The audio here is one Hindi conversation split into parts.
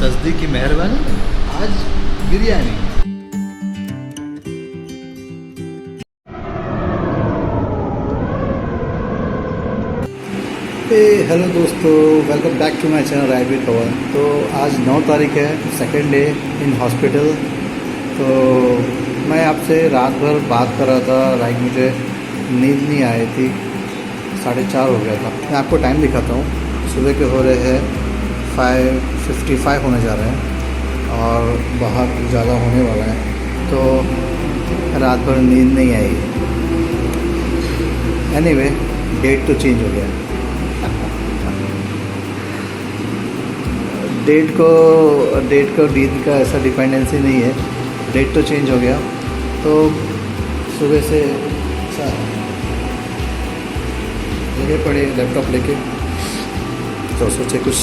तस्दीक की मेहरबानी, आज बिरयानी। हेलो दोस्तों, welcome back to my channel right Pawan. तो आज 9 तारीख है, सेकेंड डे इन हॉस्पिटल। तो मैं आपसे रात भर बात कर रहा था, लाइक मुझे नींद नहीं आई थी, 4:30 हो गया था। मैं आपको टाइम दिखाता हूँ, सुबह के हो रहे हैं 5:55 होने जा रहे हैं और बाहर ज़्यादा होने वाला है, तो रात भर नींद नहीं आई। एनीवे, डेट तो चेंज हो गया। डेट को नींद का ऐसा डिपेंडेंसी नहीं है, डेट तो चेंज हो गया। तो सुबह से लगे पड़े लैपटॉप लेके, तो सोचे कुछ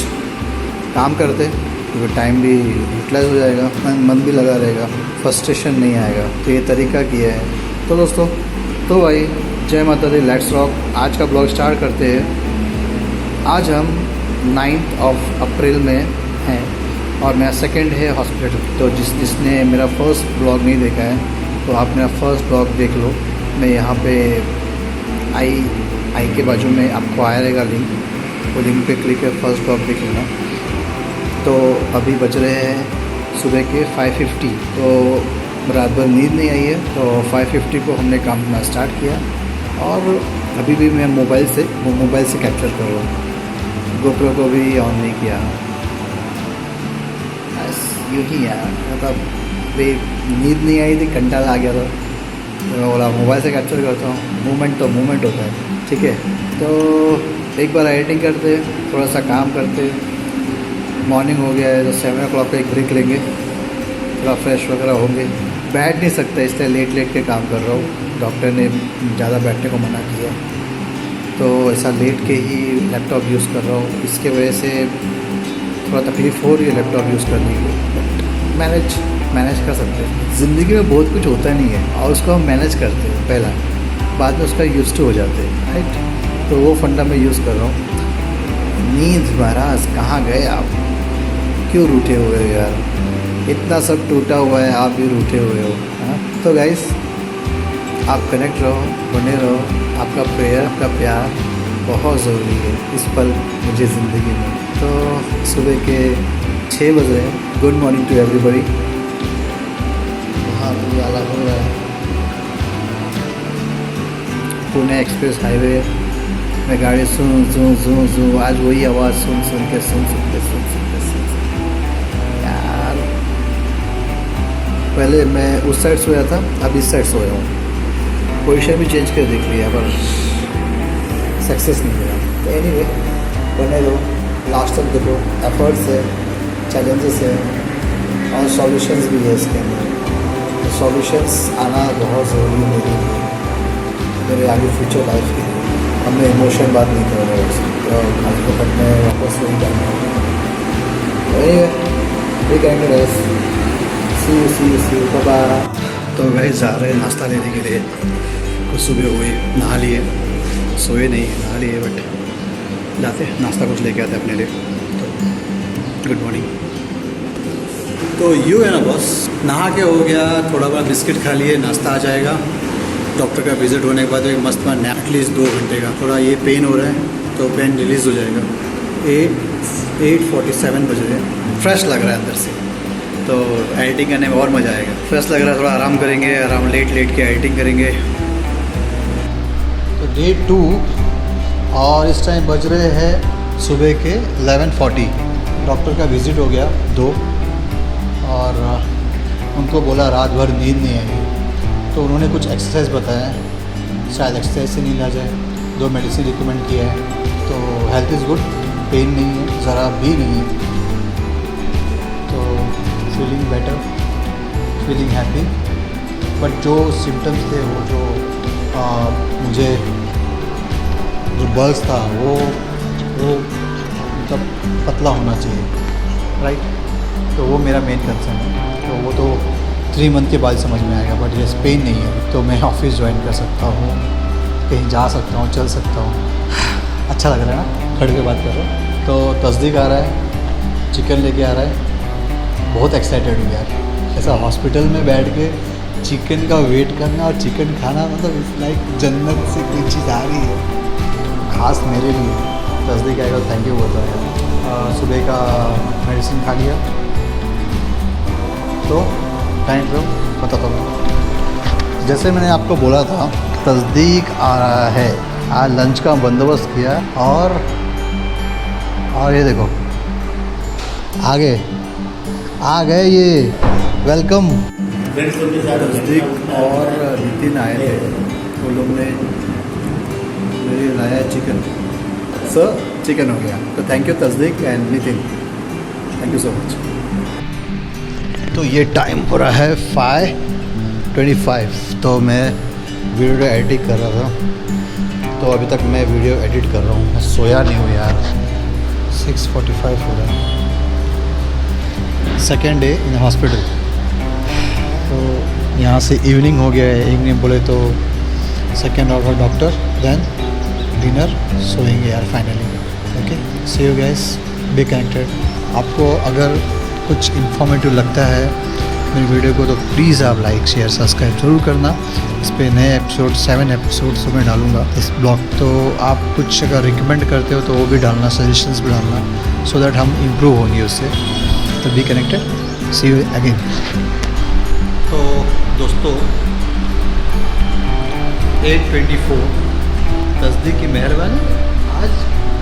काम करते, क्योंकि टाइम भी यूटिलाइज हो जाएगा, मन भी लगा रहेगा, फ्रस्ट्रेशन नहीं आएगा। तो ये तरीका किया है। तो दोस्तों, तो भाई जय माता दी, लेट्स रॉक। आज का ब्लॉग स्टार्ट करते हैं। आज हम 9 अप्रैल में हैं और मेरा सेकंड है हॉस्पिटल। तो जिसने मेरा फर्स्ट ब्लॉग नहीं देखा है, तो आप मेरा फर्स्ट ब्लॉग देख लो। मैं यहाँ पे आई के बाजू में आपको आया रहेगा लिंक, वो लिंक पे क्लिक कर फर्स्ट ब्लॉग देख लेना। तो अभी बज रहे हैं सुबह के 5:50। तो रात भर नींद नहीं आई है, तो 5:50 को हमने काम करना स्टार्ट किया और अभी भी मैं मोबाइल से कैप्चर कर रहा हूँ। गोप्रो को भी ऑन नहीं किया। यूँ ही यार, मतलब भाई नींद नहीं आई थी, कंटाला आ गया था, तो मैं बोला मोबाइल से कैप्चर करता हूँ। मूवमेंट होता है, ठीक है। तो एक बार एडिटिंग करते, थोड़ा सा काम करते। मॉर्निंग हो गया है, तो 7 o'clock का एक ब्रेक लेंगे, थोड़ा फ्रेश वगैरह होंगे। बैठ नहीं सकता, इसलिए लेट के काम कर रहा हूँ। डॉक्टर ने ज़्यादा बैठने को मना किया, तो ऐसा लेट के ही लैपटॉप यूज़ कर रहा हूँ। इसके वजह से थोड़ा तकलीफ़ हो रही है लैपटॉप यूज़ करने की, बट मैनेज कर सकते हैं। ज़िंदगी में बहुत कुछ होता नहीं है और उसको हम मैनेज करते हैं पहला, बाद में उसका यूज़ टू हो जाते हैं, राइट। तो वो फंडा मैं यूज़ कर रहा हूँ। नींद महाराज कहाँ गए आप, क्यों रूठे हुए हो यार? इतना सब टूटा हुआ है, आप भी रूठे हुए हो। हाँ, तो गाइस, आप कनेक्ट रहो, बने रहो। आपका प्रेयर, आपका प्यार बहुत ज़रूरी है इस पल मुझे ज़िंदगी में। तो सुबह के 6 बज रहे हैं। Good morning to everybody. वहाँ उजाला हो रहा है। पुणे एक्सप्रेस हाईवे में गाड़ी सुन आज वही आवाज़ सुन के यार। पहले मैं उस साइड सोया था, अब इस साइड सोया हूँ। पोजीशन भी चेंज कर देख लिया, पर सक्सेस नहीं मिला। तो एनीवे, बने रहो, लास्ट तक देखो। एफर्ट्स है, चैलेंजेस है और सॉल्यूशंस भी है इसके अंदर। तो सॉल्यूशंस आना बहुत ज़रूरी है मेरे आगे फ्यूचर लाइफ के लिए। अब मैं इमोशन बात नहीं कर रहा हूँ, खाली वक्त में वापस वही करना है। तो एनीवे, वी करेंगे गाइस। See you bye. तो गाइस जा रहे हैं नाश्ता लेने के लिए। कुछ सुबह हुई, नहा लिए, सोए नहीं, नहा लिए, बट जाते नाश्ता कुछ लेके आते अपने लिए। तो गुड मॉर्निंग। तो यूँ है ना बॉस, नहा के हो गया, थोड़ा बड़ा बिस्किट खा लिए, नाश्ता आ जाएगा। डॉक्टर का विजिट होने के बाद एक मस्त में नैप, एटलीस्ट 2 घंटे का। थोड़ा ये पेन हो रहा है, तो पेन रिलीज़ हो जाएगा। 8:47 बज रहे हैं। फ्रेश लग रहा है अंदर से, तो एडिटिंग करने में और मज़ा आएगा। फ्रेश लग रहा है, थोड़ा आराम करेंगे, लेट के एडिटिंग करेंगे। तो डे 2 और इस टाइम बज रहे हैं सुबह के 11:40। डॉक्टर का विज़िट हो गया 2 और उनको बोला रात भर नींद नहीं आई, तो उन्होंने कुछ एक्सरसाइज बताया, शायद एक्सरसाइज से नींद आ जाए। 2 मेडिसिन रिकमेंड किया है। तो हेल्थ इज़ गुड, पेन नहीं है, ज़रा भी नहीं है। तो feeling better, feeling happy. But जो सिम्टम्स थे, वो जो मुझे जो बल्स था, वो मतलब पतला होना चाहिए, राइट। तो वो मेरा मेन कंसर्न है। तो वो तो 3 मंथ के बाद समझ में आएगा, बट ये पेन नहीं है। तो मैं ऑफिस ज्वाइन कर सकता हूँ, कहीं जा सकता हूँ, चल सकता हूँ। अच्छा लग रहा है ना, खड़ के बात कर रहा हूँ। तो तस्दीक आ रहा है, चिकन लेके आ रहा है बहुत एक्साइटेड हूँ यार। ऐसा हॉस्पिटल में बैठ के चिकन का वेट करना और चिकन खाना, मतलब इट्स लाइक जन्नत से कोई चीज़ आ रही है ख़ास मेरे लिए। तस्दीक आएगा थैंक यू बोलता है यार। सुबह का मेडिसिन खा लिया तो टाइम पे बताता हूँ। जैसे मैंने आपको बोला था तस्दीक आ रहा है, आज लंच का बंदोबस्त किया और ये देखो आगे आ गए ये। वेलकम। तस्दीक और नितिन आए थे, वो लोग ने मेरे लिए लाया चिकन। सर चिकन हो गया, तो थैंक यू तस्दीक and Nitin, thank you so much. तो ये टाइम हो रहा है 5:25, तो मैं वीडियो एडिट कर रहा था। तो अभी तक मैं वीडियो एडिट कर रहा हूँ, मैं सोया नहीं हूँ यार। 6:45 हो रहा है, सेकेंड डे इन हॉस्पिटल। तो यहाँ से इवनिंग हो गया है, इवनिंग बोले तो second hour doctor, then dinner, सोएंगे यार finally. Okay, see you guys, be connected. आपको अगर कुछ इन्फॉर्मेटिव लगता है मेरी वीडियो को तो प्लीज़ आप लाइक शेयर सब्सक्राइब ज़रूर करना। इस पर नए एपिसोड 7 एपिसोड्स मैं डालूँगा इस ब्लॉग। तो आप कुछ अगर रिकमेंड करते हो तो वो भी डालना, सजेशंस भी डालना, सो दैट हम इम्प्रूव होंगे उससे। तो be connected, see you again. तो दोस्तों 8:24, तस्दीक की मेहरबानी, आज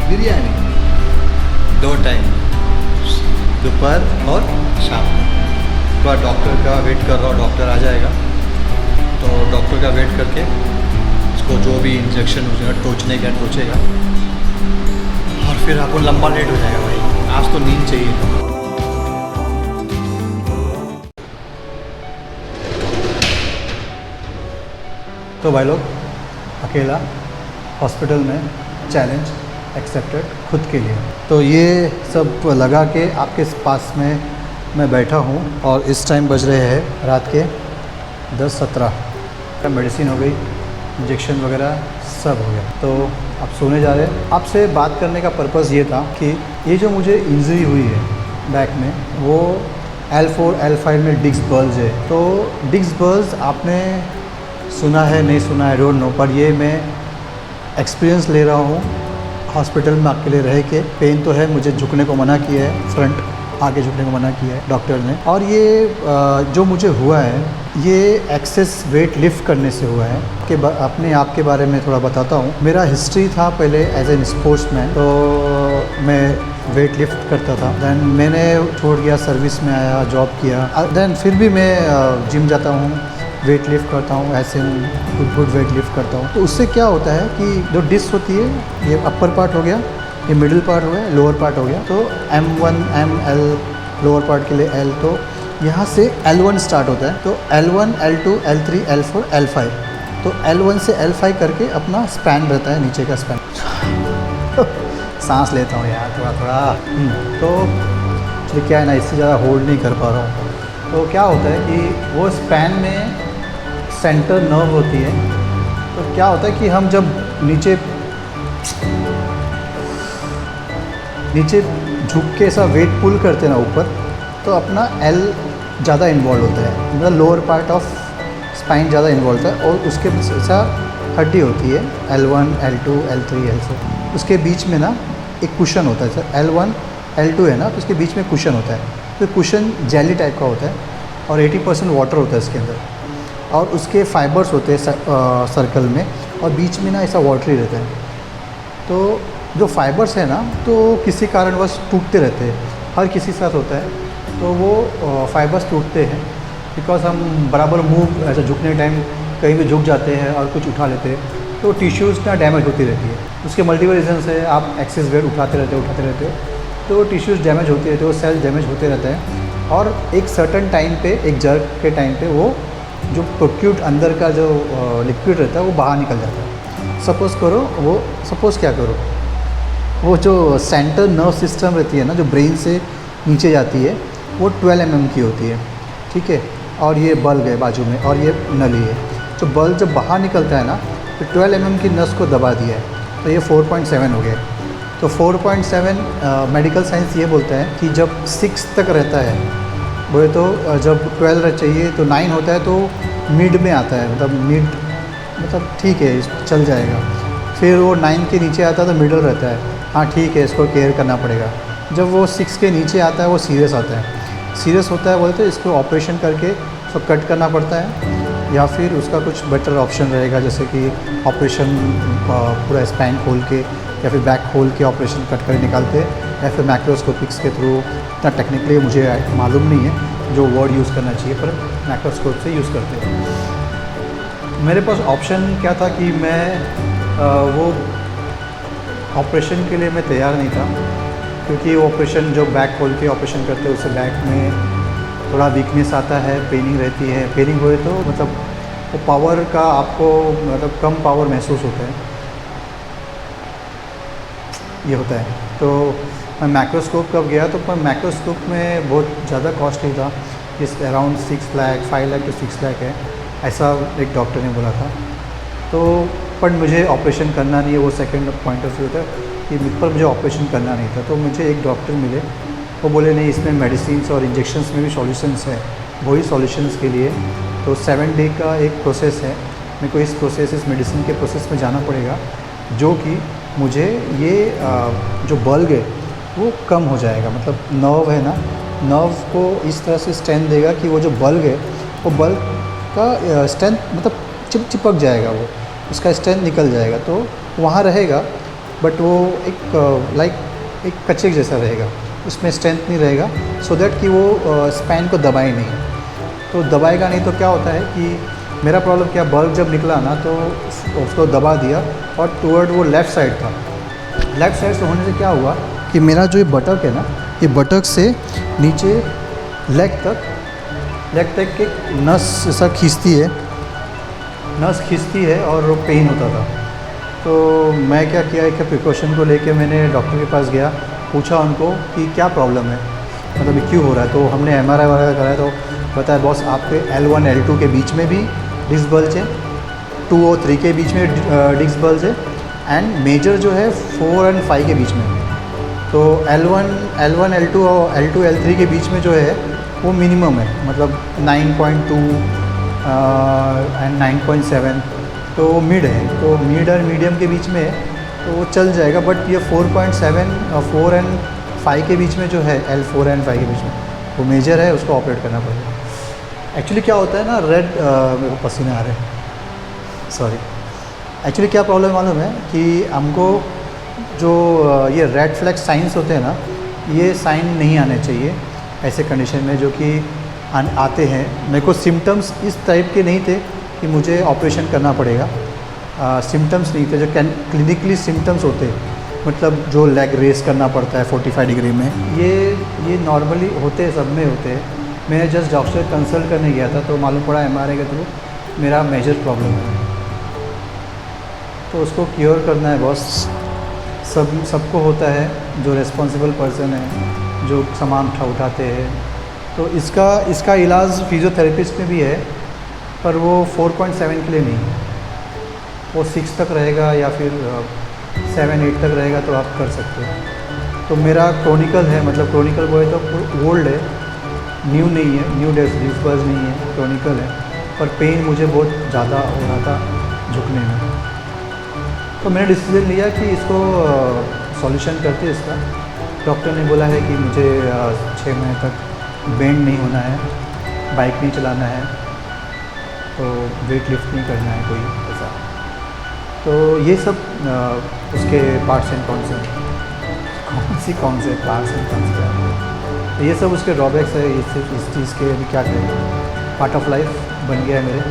बिरयानी 2 टाइम, दोपहर और शाम को। बाद डॉक्टर का वेट कर रहा हूँ, डॉक्टर आ जाएगा तो डॉक्टर का वेट करके उसको जो भी इंजेक्शन हो जाएगा, टोचने का टोचेगा, और फिर आपको लंबा लेट हो जाएगा भाई। आज तो नींद चाहिए। तो भाई लोग, अकेला हॉस्पिटल में चैलेंज एक्सेप्टेड खुद के लिए। तो ये सब लगा के आपके पास में मैं बैठा हूँ और इस टाइम बज रहे हैं रात के 10:17। मेडिसिन हो गई, इंजेक्शन वगैरह सब हो गया, तो अब सोने जा रहे हैं। आपसे बात करने का पर्पज़ ये था कि ये जो मुझे इंजरी हुई है बैक में, वो L4 L5 में डिस्क बल्ज है। तो डिस्क बल्ज आपने सुना है नहीं सुना है डोंट नो, पर ये मैं एक्सपीरियंस ले रहा हूँ हॉस्पिटल में अकेले रह के। पेन तो है, मुझे झुकने को मना किया है, फ्रंट आगे झुकने को मना किया है डॉक्टर ने। और ये जो मुझे हुआ है ये एक्सेस वेट लिफ्ट करने से हुआ है। कि अपने आप के बारे में थोड़ा बताता हूँ। मेरा हिस्ट्री था पहले एज एन स्पोर्ट्समैन, तो मैं वेट लिफ्ट करता था। दैन मैंने छोड़ दिया, सर्विस में आया, जॉब किया, दैन फिर भी मैं जिम जाता हूँ, वेट लिफ्ट करता हूँ, ऐसे गुड वेट लिफ्ट करता हूँ। तो उससे क्या होता है कि जो डिस्क होती है, ये अपर पार्ट हो गया, ये मिडिल पार्ट हो गया, लोअर पार्ट हो गया। तो M1 ML लोअर पार्ट के लिए L, तो यहाँ से L1 स्टार्ट होता है। तो L1 L2 L3 L4 L5, तो L1 से L5 करके अपना स्पैन रहता है, नीचे का स्पैन। सांस लेता हूँ यार थोड़ा थोड़ा। तो एक्चुअली क्या है ना, इससे ज़्यादा होल्ड नहीं कर पा रहा हूँ। तो क्या होता है कि वो स्पैन में सेंटर नर्व होती है। तो क्या होता है कि हम जब नीचे झुक के ऐसा वेट पुल करते हैं ना ऊपर, तो अपना L ज़्यादा इन्वॉल्व होता है, मतलब लोअर पार्ट ऑफ स्पाइन ज़्यादा इन्वॉल्व होता है। और उसके ऐसा हड्डी होती है L1 L2 L3 L4, उसके बीच में ना एक कुशन होता है। सर L1 L2 है ना, तो उसके बीच में कुशन होता है। तो कुशन जेली टाइप का होता है और 80% वाटर होता है इसके अंदर, और उसके फाइबर्स होते हैं सर्कल में, और बीच में ना ऐसा वाटर ही रहता है। तो जो फाइबर्स है ना, तो किसी कारणवश टूटते रहते हैं, हर किसी के साथ होता है। तो वो फाइबर्स टूटते हैं बिकॉज हम बराबर मूव, ऐसा झुकने टाइम कहीं भी झुक जाते हैं और कुछ उठा लेते हैं, तो टिश्यूज़ ना डैमेज होती रहती है। उसके मल्टीपल रीजन से आप एक्सेस वेट उठाते रहते हो, तो टिश्यूज़ डैमेज होती रहती है, वो सेल्स डैमेज होते रहते हैं। और एक सर्टन टाइम पे, एक जर्क के टाइम पे, वो जो प्रोक्यूट अंदर का जो लिक्विड रहता है वो बाहर निकल जाता है। सपोज़ क्या करो, वो जो सेंटर नर्व सिस्टम रहती है ना, जो ब्रेन से नीचे जाती है, वो 12 mm की होती है, ठीक है। और ये बल्ब है बाजू में, और ये नली है। तो बल्ब जब बाहर निकलता है ना, तो 12 mm की नस को दबा दिया है, तो ये 4.7 हो गया। तो 4.7 मेडिकल साइंस ये बोलता है कि जब 6 तक रहता है बोले तो जब 12 चाहिए तो 9 होता है तो मिड में आता है, मतलब मिड मतलब ठीक है चल जाएगा। फिर वो 9 के नीचे आता है तो मिडल रहता है, हाँ ठीक है इसको केयर करना पड़ेगा। जब वो 6 के नीचे आता है वो सीरियस आता है, सीरियस होता है बोले तो इसको ऑपरेशन करके उसको कट करना पड़ता है, या फिर उसका कुछ बेटर ऑप्शन रहेगा जैसे कि ऑपरेशन पूरा स्पाइन खोल के या फिर बैक खोल के ऑपरेशन कट कर निकालते हैं, या फिर मैक्रोस्कोपिक्स के थ्रू। इतना टेक्निकली मुझे मालूम नहीं है जो वर्ड यूज़ करना चाहिए, पर मैक्रोस्कोप से यूज़ करते हैं। मेरे पास ऑप्शन क्या था कि मैं वो ऑपरेशन के लिए मैं तैयार नहीं था, क्योंकि वो ऑपरेशन जो बैक खोल के ऑपरेशन करते हैं उससे बैक में थोड़ा वीकनेस आता है, पेनिंग रहती है। पेनिंग हुए तो मतलब वो पावर का आपको मतलब कम पावर महसूस होता है, ये होता है। तो मैं मैक्रोस्कोप कब गया तो पर मैक्रोस्कोप में बहुत ज़्यादा कॉस्टली था, इस अराउंड 6 लाख 5 लाख टू 6 लाख है, ऐसा एक डॉक्टर ने बोला था। तो पर मुझे ऑपरेशन करना नहीं है, वो सेकंड पॉइंट ऑफ व्यू था कि पर मुझे ऑपरेशन करना नहीं था। तो मुझे एक डॉक्टर मिले, वो बोले नहीं इसमें मेडिसिन्स और इंजेक्शंस में भी सॉल्यूशंस है, वही सॉल्यूशंस के लिए तो 7 डे का एक प्रोसेस है, मेरे को इस मेडिसिन के प्रोसेस में जाना पड़ेगा, जो कि मुझे ये जो बल्ग है वो कम हो जाएगा। मतलब नर्व है ना, नर्व को इस तरह से स्ट्रेंथ देगा कि वो जो बल्ग है वो बल्ग का स्ट्रेंथ मतलब चिपक जाएगा, वो उसका स्ट्रेंथ निकल जाएगा, तो वहाँ रहेगा बट वो एक कच्चे जैसा रहेगा, उसमें स्ट्रेंथ नहीं रहेगा, सो दैट कि वो स्पाइन को दबाए नहीं। तो दबाएगा नहीं तो क्या होता है कि मेरा प्रॉब्लम क्या, बल्ब जब निकला ना तो उसको दबा दिया और टूवर्ड वो लेफ़्ट साइड था। लेफ़्ट साइड से होने से क्या हुआ कि मेरा जो ये बटक है ना, ये बटक से नीचे लेग तक एक नस ऐसा खींचती है, नस खींचती है और वो पेन होता था। तो मैं क्या किया, एक प्रिकॉशन को लेके मैंने डॉक्टर के पास गया, पूछा उनको कि क्या प्रॉब्लम है, मतलब ये क्यों हो रहा है। तो हमने MRI वगैरह कराया तो बताया बॉस आपके L1 L2 के बीच में भी डिस्क बल्ज है, 2 और 3 के बीच में डिस्क बल्ज है, एंड मेजर जो है 4 और 5 के बीच में। तो L1 L2 और L2 L3 के बीच में जो है वो मिनिमम है, मतलब 9.2 एंड 9.7, तो मिड है, तो मिड और मीडियम के बीच में है तो वो चल जाएगा। बट ये 4.7 और 4 एंड 5 के बीच में जो है, L4 एंड 5 के बीच में वो मेजर है, उसको ऑपरेट करना पड़ेगा। एक्चुअली क्या होता है ना, मेरे को पसीने आ रहे हैं, सॉरी। एक्चुअली क्या प्रॉब्लम मालूम है कि हमको जो ये रेड फ्लैग साइंस होते हैं ना, ये साइन नहीं आने चाहिए ऐसे कंडीशन में जो कि आते हैं। मेरे को सिम्टम्स इस टाइप के नहीं थे कि मुझे ऑपरेशन करना पड़ेगा, सिम्टम्स नहीं थे जो क्लिनिकली सिम्टम्स होते, मतलब जो लेग रेस करना पड़ता है 45 डिग्री में, ये नॉर्मली होते हैं, सब में होते हैं। मैं जस्ट डॉक्टर कंसल्ट करने गया था तो मालूम पड़ा MRI के थ्रू मेरा मेजर प्रॉब्लम है, तो उसको क्योर करना है बॉस। सबको होता है, जो रिस्पॉन्सिबल पर्सन है जो सामान उठाते हैं। तो इसका इलाज फिजियोथेरेपिस्ट में भी है, पर वो 4.7 के लिए नहीं है, वो 6 तक रहेगा या फिर 7-8 तक रहेगा तो आप कर सकते हो। तो मेरा क्रोनिकल है, मतलब क्रोनिकल बोले तो ओल्ड है, न्यू नहीं है, न्यू डिस्क बल्ज नहीं है, क्रोनिकल है, पर पेन मुझे बहुत ज़्यादा हो रहा था झुकने में। तो मैंने डिसीजन लिया कि इसको सॉल्यूशन करते इसका। डॉक्टर ने बोला है कि मुझे 6 महीने तक बेंड नहीं होना है, बाइक नहीं चलाना है, तो वेट लिफ्ट नहीं करना है कोई ऐसा। तो ये सब उसके पार्ट्स एंड कौन से पार्ट्स एंड कौन से ये सब उसके ड्रॉबैक्स है। इस चीज़ के अभी क्या करें, पार्ट ऑफ लाइफ बन गया है मेरे।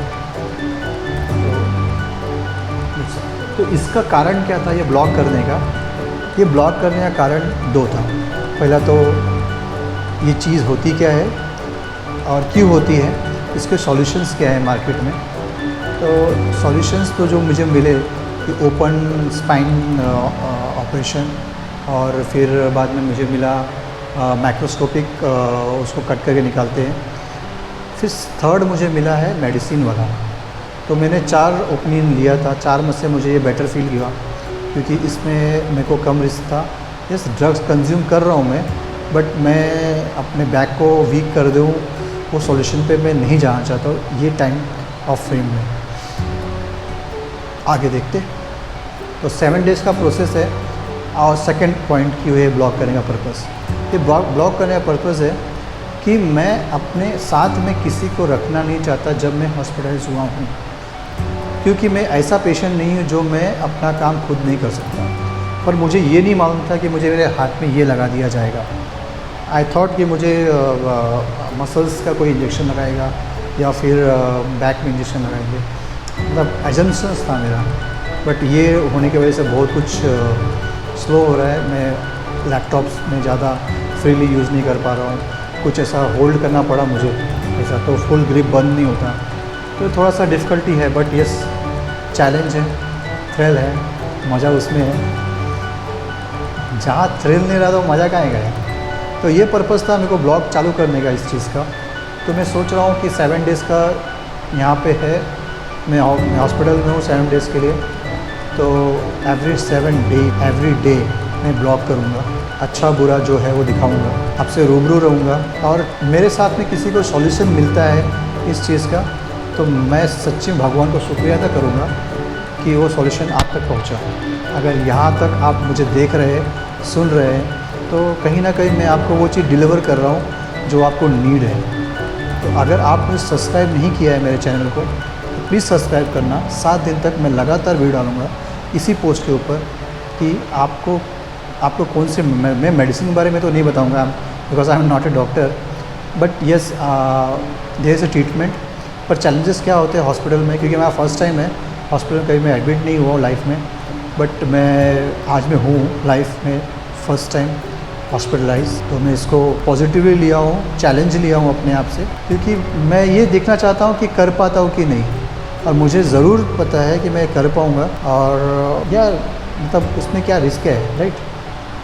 तो इसका कारण क्या था ये ब्लॉक करने का? ये ब्लॉक करने का कारण 2 था। पहला तो ये चीज़ होती क्या है और क्यों होती है, इसके सॉल्यूशंस क्या है मार्केट में। तो सॉल्यूशंस तो जो मुझे मिले कि ओपन स्पाइन ऑपरेशन, और फिर बाद में मुझे मिला मैक्रोस्कोपिक उसको कट करके निकालते हैं। फिर थर्ड मुझे मिला है मेडिसिन वाला। तो मैंने 4 ओपिनियन लिया था, 4 में से मुझे ये बेटर फील किया, क्योंकि इसमें मेरे को कम रिस्क था। यस, ड्रग्स कंज्यूम कर रहा हूँ मैं, बट मैं अपने बैक को वीक कर दूँ वो सॉल्यूशन पे मैं नहीं जाना चाहता हूँ ये टाइम ऑफ फ्रेम में। आगे देखते। तो 7 डेज़ का प्रोसेस है। और सेकंड पॉइंट की ये ब्लॉक करने का पर्पस, ये ब्लॉक करने का पर्पस है कि मैं अपने साथ में किसी को रखना नहीं चाहता जब मैं हॉस्पिटलाइज हुआ हूँ, क्योंकि मैं ऐसा पेशेंट नहीं हूँ जो मैं अपना काम खुद नहीं कर सकता। पर मुझे ये नहीं मालूम था कि मुझे मेरे हाथ में ये लगा दिया जाएगा। आई थॉट कि मुझे मसल्स का कोई इंजेक्शन लगाएगा या फिर बैक में इंजेक्शन लगाएंगे, मतलब एजम्पशंस था मेरा। बट ये होने की वजह से बहुत कुछ स्लो हो रहा है। मैं लैपटॉप्स में ज़्यादा फ्रीली यूज़ नहीं कर पा रहा हूँ, कुछ ऐसा होल्ड करना पड़ा मुझे, ऐसा तो फुल ग्रिप बंद नहीं होता, तो थोड़ा सा डिफ़िकल्टी है। बट यस, चैलेंज है, थ्रिल है, मज़ा उसमें है। जहाँ थ्रिल नहीं रहा तो मज़ा कहाँ गया। तो ये पर्पस था मेरे को ब्लॉग चालू करने का इस चीज़ का। तो मैं सोच रहा हूँ कि 7 डेज़ का यहाँ पे है, मैं हॉस्पिटल में हूँ 7 डेज़ के लिए। तो एवरी डे मैं ब्लॉग करूँगा, अच्छा बुरा जो है वो दिखाऊँगा, आपसे रूबरू रहूँगा। और मेरे साथ में किसी को सॉल्यूशन मिलता है इस चीज़ का, तो मैं सच्ची भगवान को शुक्रिया अदा करूँगा कि वो सॉल्यूशन आप तक पहुँचा। अगर यहाँ तक आप मुझे देख रहे हैं, सुन रहे हैं, तो कहीं ना कहीं मैं आपको वो चीज़ डिलीवर कर रहा हूँ जो आपको नीड है। तो अगर आपने सब्सक्राइब नहीं किया है मेरे चैनल को, तो प्लीज़ सब्सक्राइब करना। 7 दिन तक मैं लगातार वीडियो डालूँगा इसी पोस्ट के ऊपर कि आपको कौन से, मैं मेडिसिन के बारे में तो नहीं बताऊँगा because I am not a doctor, but yes there is a treatment. पर चैलेंजेस क्या होते हैं हॉस्पिटल में, क्योंकि मेरा फर्स्ट टाइम है हॉस्पिटल, कभी मैं एडमिट नहीं हुआ लाइफ में, बट मैं आज मैं हूँ लाइफ में फ़र्स्ट टाइम हॉस्पिटलाइज। तो मैं इसको पॉजिटिवली लिया हूँ, चैलेंज लिया हूँ अपने आप से, क्योंकि मैं ये देखना चाहता हूँ कि कर पाता हूँ कि नहीं। और मुझे ज़रूर पता है कि मैं कर पाऊँगा, और यार मतलब उसमें क्या रिस्क है, राइट।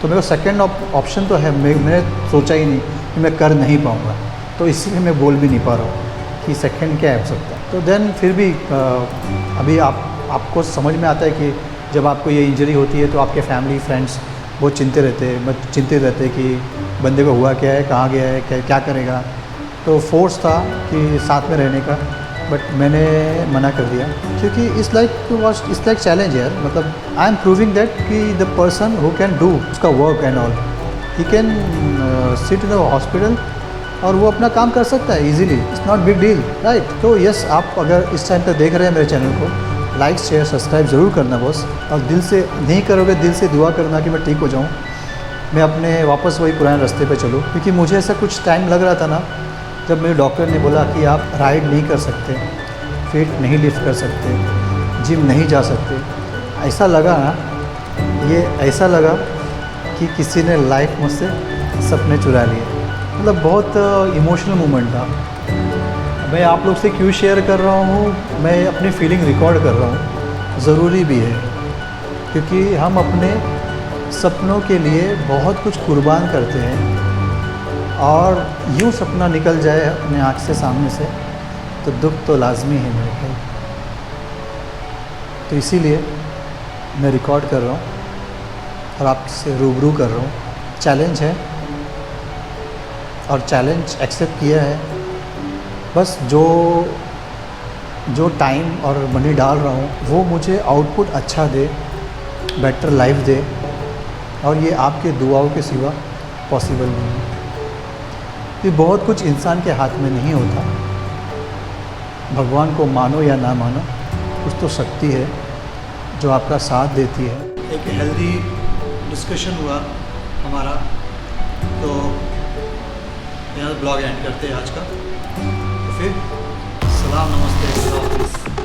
तो मेरा सेकंड ऑप्शन तो है, मैंने सोचा ही नहीं कि मैं कर नहीं पाऊँगा, तो इसलिए मैं बोल भी नहीं पा रहा हूँ कि सेकंड क्या हो सकता है। तो देन फिर भी अभी आपको समझ में आता है कि जब आपको ये इंजरी होती है तो आपके फैमिली फ्रेंड्स बहुत चिंतित रहते कि बंदे को हुआ क्या है, कहाँ गया है, क्या करेगा। तो फोर्स था कि साथ में रहने का, बट मैंने मना कर दिया, क्योंकि इट्स लाइक चैलेंज यार। मतलब आई एम प्रूविंग दैट कि the person who can do उसका work and all, he can sit in the hospital और वो अपना काम कर सकता है easily, it's not big deal, right. तो यस, आप अगर इस टाइम तक देख रहे हैं मेरे चैनल को, लाइक शेयर सब्सक्राइब ज़रूर करना बॉस। और दिल से नहीं करोगे, दिल से दुआ करना कि मैं ठीक हो जाऊँ, मैं अपने वापस वही पुराने रास्ते पे चलूँ। क्योंकि मुझे ऐसा कुछ टाइम लग रहा था ना, जब मेरे डॉक्टर ने बोला कि आप राइड नहीं कर सकते, वेट नहीं लिफ्ट कर सकते, जिम नहीं जा सकते, ऐसा लगा ना, ये ऐसा लगा कि किसी ने लाइफ मुझसे सपने चुरा लिए। मतलब बहुत इमोशनल मोमेंट था। मैं आप लोग से क्यों शेयर कर रहा हूँ, मैं अपनी फीलिंग रिकॉर्ड कर रहा हूँ, ज़रूरी भी है, क्योंकि हम अपने सपनों के लिए बहुत कुछ कुर्बान करते हैं, और यूँ सपना निकल जाए अपने आँख से सामने से तो दुख तो लाजमी है मेरे भाई। तो इसीलिए मैं रिकॉर्ड कर रहा हूँ और आपसे रूबरू कर रहा हूँ। चैलेंज है और चैलेंज एक्सेप्ट किया है। बस जो टाइम और मनी डाल रहा हूँ वो मुझे आउटपुट अच्छा दे, बेटर लाइफ दे, और ये आपके दुआओं के सिवा पॉसिबल नहीं है। ये बहुत कुछ इंसान के हाथ में नहीं होता। भगवान को मानो या ना मानो, कुछ तो शक्ति है जो आपका साथ देती है। एक हेल्दी डिस्कशन हुआ हमारा, तो यहाँ ब्लॉग एंड करते हैं आज का। तो फिर सलाम, नमस्ते, खुदा हाफिज़।